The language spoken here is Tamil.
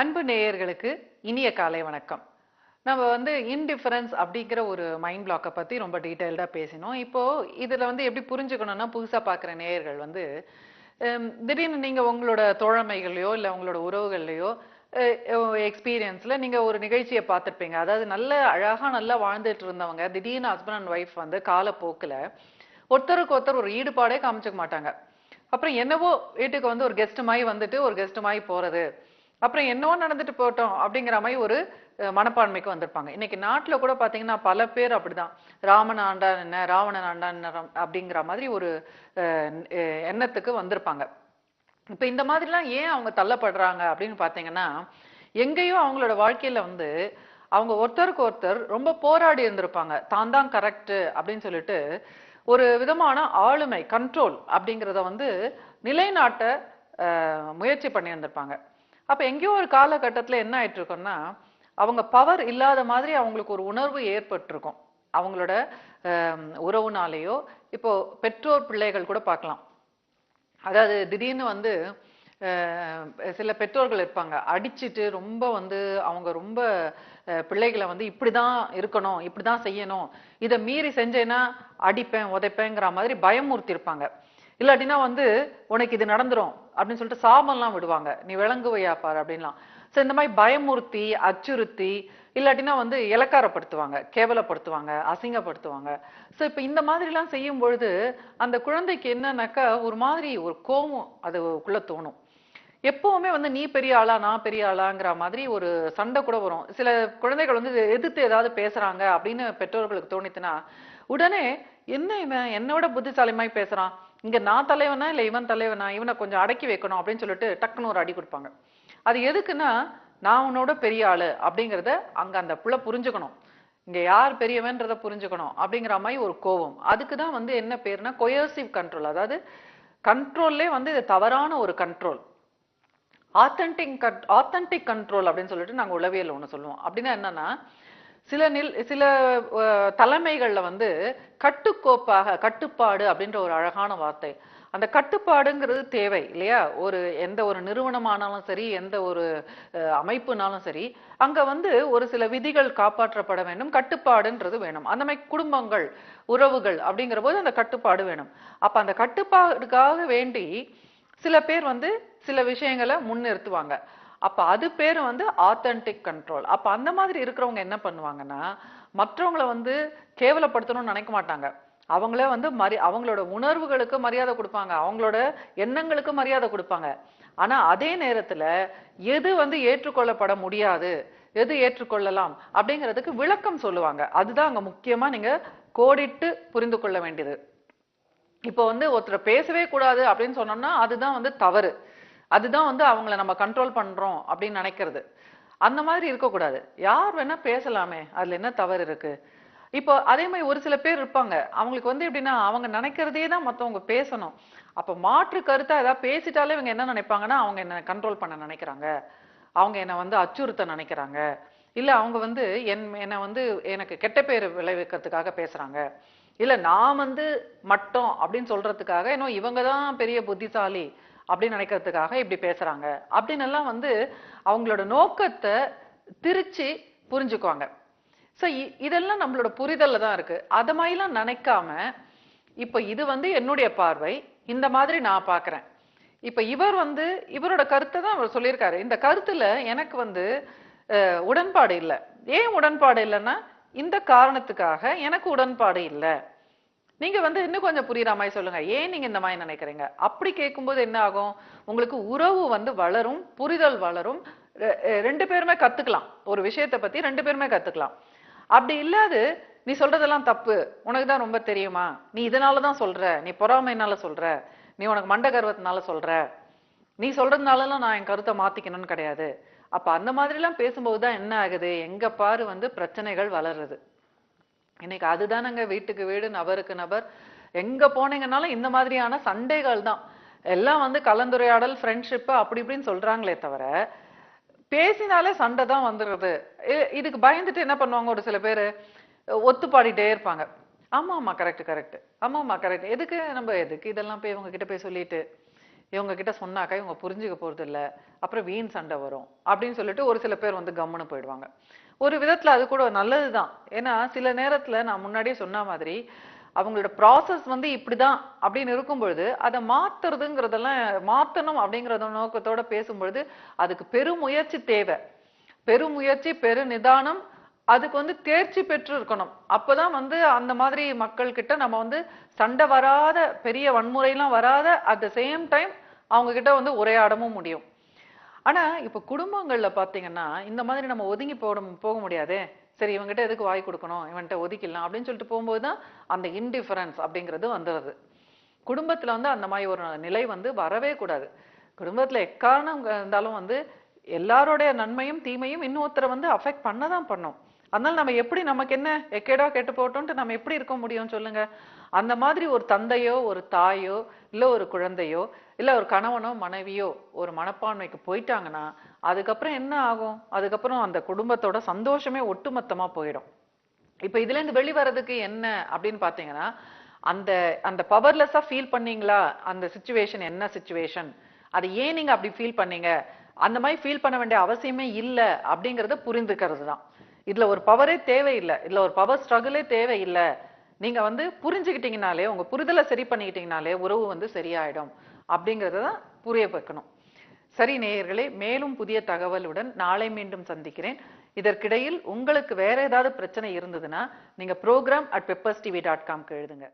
அன்பு நேயர்களுக்கு இனிய காலை வணக்கம். நம்ம இன்டிஃபரன்ஸ் அப்படிங்கிற ஒரு மைண்ட் பிளாக்கை பத்தி ரொம்ப டீடைல்டா பேசினோம். இப்போ இதுல எப்படி புரிஞ்சுக்கணும்னா, புதுசா பார்க்குற நேயர்கள் திடீர்னு நீங்க உங்களோட தோழமைகளையோ இல்ல உங்களோட உறவுகள்லையோ எக்ஸ்பீரியன்ஸ்ல நீங்க ஒரு நிகழ்ச்சியை பார்த்திருப்பீங்க. அதாவது நல்ல அழகா நல்லா வாழ்ந்துட்டு இருந்தவங்க திடீர்னு ஹஸ்பண்ட் அண்ட் ஒய்ஃப் காலப்போக்குல ஒருத்தருக்கு ஒருத்தர் ஒரு ஈடுபாடே காமிச்சுக்க மாட்டாங்க. அப்புறம் என்னவோ வீட்டுக்கு ஒரு கெஸ்ட் மாதிரி வந்துட்டு ஒரு கெஸ்ட் மாதிரி போறது, அப்புறம் என்னவோ நடந்துட்டு போட்டோம் அப்படிங்கிற மாதிரி ஒரு மனப்பான்மைக்கு வந்திருப்பாங்க. இன்னைக்கு நாட்டுல கூட பாத்தீங்கன்னா பல பேர் அப்படிதான். ராமன் ஆண்டான் என்ன, ராவணன் ஆண்டான் என்ன அப்படிங்கிற மாதிரி ஒரு எண்ணத்துக்கு வந்திருப்பாங்க. இப்ப இந்த மாதிரிலாம் ஏன் அவங்க தள்ளப்படுறாங்க அப்படின்னு பாத்தீங்கன்னா, எங்கேயோ அவங்களோட வாழ்க்கையில அவங்க ஒருத்தருக்கு ஒருத்தர் ரொம்ப போராடி இருந்திருப்பாங்க. தான் தான் கரெக்ட் அப்படின்னு சொல்லிட்டு ஒரு விதமான ஆளுமை கண்ட்ரோல் அப்படிங்கிறத நிலைநாட்ட முயற்சி பண்ணி இருந்திருப்பாங்க. அப்ப எங்கேயோ ஒரு காலகட்டத்துல என்ன ஆயிட்டு இருக்கோம்னா, அவங்க பவர் இல்லாத மாதிரி அவங்களுக்கு ஒரு உணர்வு ஏற்பட்டிருக்கும். அவங்களோட உறவுனாலேயோ, இப்போ பெற்றோர் பிள்ளைகள் கூட பார்க்கலாம். அதாவது திடீர்னு சில பெற்றோர்கள் இருப்பாங்க, அடிச்சுட்டு ரொம்ப அவங்க ரொம்ப பிள்ளைகளை இப்படிதான் இருக்கணும், இப்படிதான் செய்யணும், இதை மீறி செஞ்சேன்னா அடிப்பேன் உதைப்பேங்கிற மாதிரி பயமுறுத்தி இருப்பாங்க. இல்லாட்டினா உனக்கு இது நடந்துரும் அப்படின்னு சொல்லிட்டு சாபம்லாம் விடுவாங்க, நீ விளங்குவையா பாரு அப்படின்லாம். ஸோ இந்த மாதிரி பயமுறுத்தி அச்சுறுத்தி இல்லாட்டினா இலக்காரப்படுத்துவாங்க, கேவலப்படுத்துவாங்க, அசிங்கப்படுத்துவாங்க. ஸோ இப்போ இந்த மாதிரிலாம் செய்யும் பொழுது அந்த குழந்தைக்கு என்னன்னாக்கா ஒரு மாதிரி ஒரு கோபம் அதுக்குள்ள தோணும். எப்பவுமே நீ பெரிய ஆளா நான் பெரிய ஆளாங்கிற மாதிரி ஒரு சண்டை கூட வரும். சில குழந்தைகள் எதிர்த்து ஏதாவது பேசுறாங்க அப்படின்னு பெற்றோர்களுக்கு தோணித்துனா உடனே என்ன இவன் என்னோட புத்திசாலிமாய் பேசுறான், இங்க நான் தலைவனா இல்ல இவன் தலைவனா, இவனை கொஞ்சம் அடக்கி வைக்கணும் அப்படின்னு சொல்லிட்டு டக்குன்னு ஒரு அடி கொடுப்பாங்க. அது எதுக்குன்னா, நான் உன்னோட பெரிய ஆளு அப்படிங்கிறத அங்க அந்த புள்ள புரிஞ்சுக்கணும், இங்க யார் பெரியவன்றத புரிஞ்சுக்கணும் அப்படிங்கிற மாதிரி ஒரு கோபம். அதுக்குதான் என்ன பேருனா கொயர்சிவ் கண்ட்ரோல். அதாவது கண்ட்ரோல்லே இது தவறான ஒரு கண்ட்ரோல். ஆத்தன்டிக் கண்ட்ரோல் அப்படின்னு சொல்லிட்டு நாங்க உளவியல் ஒண்ணு சொல்லுவோம். அப்படின்னா என்னன்னா, சில தலைமைகள்ல கட்டுக்கோப்பாக கட்டுப்பாடு அப்படின்ற ஒரு அழகான வார்த்தை. அந்த கட்டுப்பாடுங்கிறது தேவை இல்லையா? எந்த ஒரு நிறுவனமானாலும் சரி, எந்த ஒரு அமைப்புனாலும் சரி, அங்க ஒரு சில விதிகள் காப்பாற்றப்பட வேண்டும், கட்டுப்பாடுன்றது வேணும். அந்த மாதிரி குடும்பங்கள் உறவுகள் அப்படிங்கிற போது அந்த கட்டுப்பாடு வேணும். அப்ப அந்த கட்டுப்பாடுக்காக வேண்டி சில பேர் சில விஷயங்களை முன்னிறுத்துவாங்க. அப்ப அது பேரு ஆத்தன்டிக் கண்ட்ரோல். அப்ப அந்த மாதிரி இருக்கிறவங்க என்ன பண்ணுவாங்கன்னா, மற்றவங்களை கேவலப்படுத்தணும்னு நினைக்க மாட்டாங்க. அவங்களே அவங்களோட உணர்வுகளுக்கு மரியாதை கொடுப்பாங்க, அவங்களோட எண்ணங்களுக்கு மரியாதை கொடுப்பாங்க. ஆனா அதே நேரத்துல எது ஏற்றுக்கொள்ளப்பட முடியாது, எது ஏற்றுக்கொள்ளலாம் அப்படிங்கிறதுக்கு விளக்கம் சொல்லுவாங்க. அதுதான் அங்க முக்கியமா நீங்க கோடிட்டு புரிந்து கொள்ள வேண்டியது. இப்போ ஒருத்தரை பேசவே கூடாது அப்படின்னு சொன்னோம்னா அதுதான் தவறு. அதுதான் அவங்கள நம்ம கண்ட்ரோல் பண்றோம் அப்படின்னு நினைக்கிறது. அந்த மாதிரி இருக்கக்கூடாது. யார் வேணா பேசலாமே, அதுல என்ன தவறு இருக்கு? இப்போ அதே மாதிரி ஒரு சில பேர் இருப்பாங்க, அவங்களுக்கு எப்படின்னா அவங்க நினைக்கிறதே தான் மத்தவங்க பேசணும். அப்ப மாற்று கருத்தா ஏதாவது பேசிட்டாலே இவங்க என்ன நினைப்பாங்கன்னா, அவங்க என்ன கண்ட்ரோல் பண்ண நினைக்கிறாங்க, அவங்க என்ன அச்சுறுத்த நினைக்கிறாங்க, இல்ல அவங்க என்ன எனக்கு கெட்ட பேர் விளைவிக்கிறதுக்காக பேசுறாங்க, இல்ல நான் மட்டம் அப்படின்னு சொல்றதுக்காக இன்னும் இவங்க தான் பெரிய புத்திசாலி அப்படின்னு நினைக்கிறதுக்காக இப்படி பேசுறாங்க அப்படின்னு எல்லாம் அவங்களோட நோக்கத்தை திருச்சி புரிஞ்சுக்குவாங்க. சோ இதெல்லாம் நம்மளோட புரிதல்ல தான் இருக்கு. அத மாதிரிலாம் நினைக்காம, இப்ப இது என்னுடைய பார்வை, இந்த மாதிரி நான் பாக்குறேன். இப்ப இவர் இவரோட கருத்தை தான் அவர் சொல்லியிருக்காரு. இந்த கருத்துல எனக்கு உடன்பாடு இல்லை. ஏன் உடன்பாடு இல்லைன்னா, இந்த காரணத்துக்காக எனக்கு உடன்பாடு இல்லை. நீங்க இன்னும் கொஞ்சம் புரியுற மாதிரி சொல்லுங்க, ஏன் நீங்க இந்த மாதிரி நினைக்கிறீங்க? அப்படி கேட்கும்போது என்ன ஆகும், உங்களுக்கு உறவு வளரும், புரிதல் வளரும். ரெண்டு பேருமே கத்துக்கலாம், ஒரு விஷயத்தை பத்தி ரெண்டு பேருமே கத்துக்கலாம். அப்படி இல்லாது நீ சொல்றதெல்லாம் தப்பு, உனக்கு தான் ரொம்ப தெரியுமா, நீ இதனாலதான் சொல்ற, நீ பொறாமைனால சொல்ற, நீ உனக்கு மண்ட கர்வத்தினால சொல்ற, நீ சொல்றதுனாலலாம் நான் என் கருத்தை மாத்திக்கணும்னு கிடையாது. அப்ப அந்த மாதிரி எல்லாம் பேசும்போதுதான் என்ன ஆகுது, எங்க பாரு பிரச்சனைகள் வளருது. இன்னைக்கு அதுதானங்க வீட்டுக்கு வீடு நபருக்கு நபர் எங்க போனீங்கன்னாலும் இந்த மாதிரியான சண்டைகள் தான். எல்லாம் கலந்துரையாடல் ஃப்ரெண்ட்ஷிப் அப்படி இப்படின்னு சொல்றாங்களே தவிர, பேசினாலே சண்டை தான் வந்துடுறது. இதுக்கு பயந்துட்டு என்ன பண்ணுவாங்க, ஒரு சில பேரு ஒத்து பாடிட்டே இருப்பாங்க. ஆமா ஆமா கரெக்ட் கரெக்ட், ஆமா ஆமா கரெக்ட், எதுக்கு நம்ம எதுக்கு இதெல்லாம் போய் இவங்க கிட்ட போய் சொல்லிட்டு, இவங்க கிட்ட சொன்னாக்கா இவங்க புரிஞ்சுக்க போறது இல்ல, அப்புறம் வீண் சண்டை வரும் அப்படின்னு சொல்லிட்டு ஒரு சில பேர் வந்து கம்முன்னு போயிடுவாங்க. ஒரு விதத்துல அது கூட நல்லதுதான். ஏன்னா சில நேரத்துல நான் முன்னாடியே சொன்ன மாதிரி அவங்களோட ப்ராசஸ் வந்து இப்படிதான் அப்படின்னு இருக்கும் பொழுது அதை மாத்துறதுங்கிறதெல்லாம் மாத்தணும் அப்படிங்கிற நோக்கத்தோட பேசும்பொழுது அதுக்கு பெருமுயற்சி தேவை. பெருமுயற்சி, பெரு நிதானம், அதுக்கு வந்து தேர்ச்சி பெற்று இருக்கணும். அப்பதான் வந்து அந்த மாதிரி மக்கள் கிட்ட நம்ம வந்து சண்டை வராத, பெரிய வன்முறையெல்லாம் வராத, அட் த சேம் டைம் அவங்க கிட்ட வந்து உரையாடவும் முடியும். ஆனா இப்ப குடும்பங்கள்ல பாத்தீங்கன்னா இந்த மாதிரி நம்ம ஒதுங்கி போக முடியாதே, சரி இவங்கிட்ட எதுக்கு வாய் கொடுக்கணும், இவன்கிட்ட ஒதுக்கிடலாம் அப்படின்னு சொல்லிட்டு போகும்போதுதான் அந்த இன்டிஃபரன்ஸ் அப்படிங்கிறது வந்துடுது. குடும்பத்துல வந்து அந்த மாதிரி ஒரு நிலை வந்து வரவே கூடாது. குடும்பத்துல எக்காரணம் இருந்தாலும் வந்து எல்லாருடைய நன்மையும் தீமையும் இன்னொருத்தரை வந்து அஃபெக்ட் பண்ணதான் பண்ணும். அதனால நம்ம எப்படி நமக்கு என்ன எக்கேடா கெட்டு போட்டோம்ட்டு நம்ம எப்படி இருக்க முடியும் சொல்லுங்க? அந்த மாதிரி ஒரு தந்தையோ ஒரு தாயோ இல்ல ஒரு குழந்தையோ இல்ல ஒரு கணவனோ மனைவியோ ஒரு மனப்பான்மைக்கு போயிட்டாங்கன்னா அதுக்கப்புறம் என்ன ஆகும்? அதுக்கப்புறம் அந்த குடும்பத்தோட சந்தோஷமே ஒட்டுமொத்தமா போயிடும். இப்ப இதுல இருந்து வெளிவரதுக்கு என்ன அப்படின்னு பாத்தீங்கன்னா, அந்த அந்த பவர்லெஸ்ஸா ஃபீல் பண்ணீங்களா? அந்த சிச்சுவேஷன் என்ன சிச்சுவேஷன், அது ஏன் நீங்க அப்படி ஃபீல் பண்ணீங்க, அந்த மாதிரி ஃபீல் பண்ண வேண்டிய அவசியமே இல்ல அப்படிங்கறத புரிந்துக்கிறது தான். இதுல ஒரு பவரே தேவையில்லை, இதுல ஒரு பவர் ஸ்ட்ரகிளே தேவையில்லை. நீங்க வந்து புரிஞ்சுக்கிட்டீங்கனாலே, உங்க புரிதலை சரி பண்ணிக்கிட்டீங்கனாலே உறவு வந்து சரியாயிடும் அப்படிங்கறத புரிய வைக்கணும். சரி நேயர்களே, மேலும் புதிய தகவலுடன் நாளை மீண்டும் சந்திக்கிறேன். இதற்கிடையில் உங்களுக்கு வேற ஏதாவது பிரச்சனை இருந்ததுன்னா நீங்க program@pepperstv.com எழுதுங்க.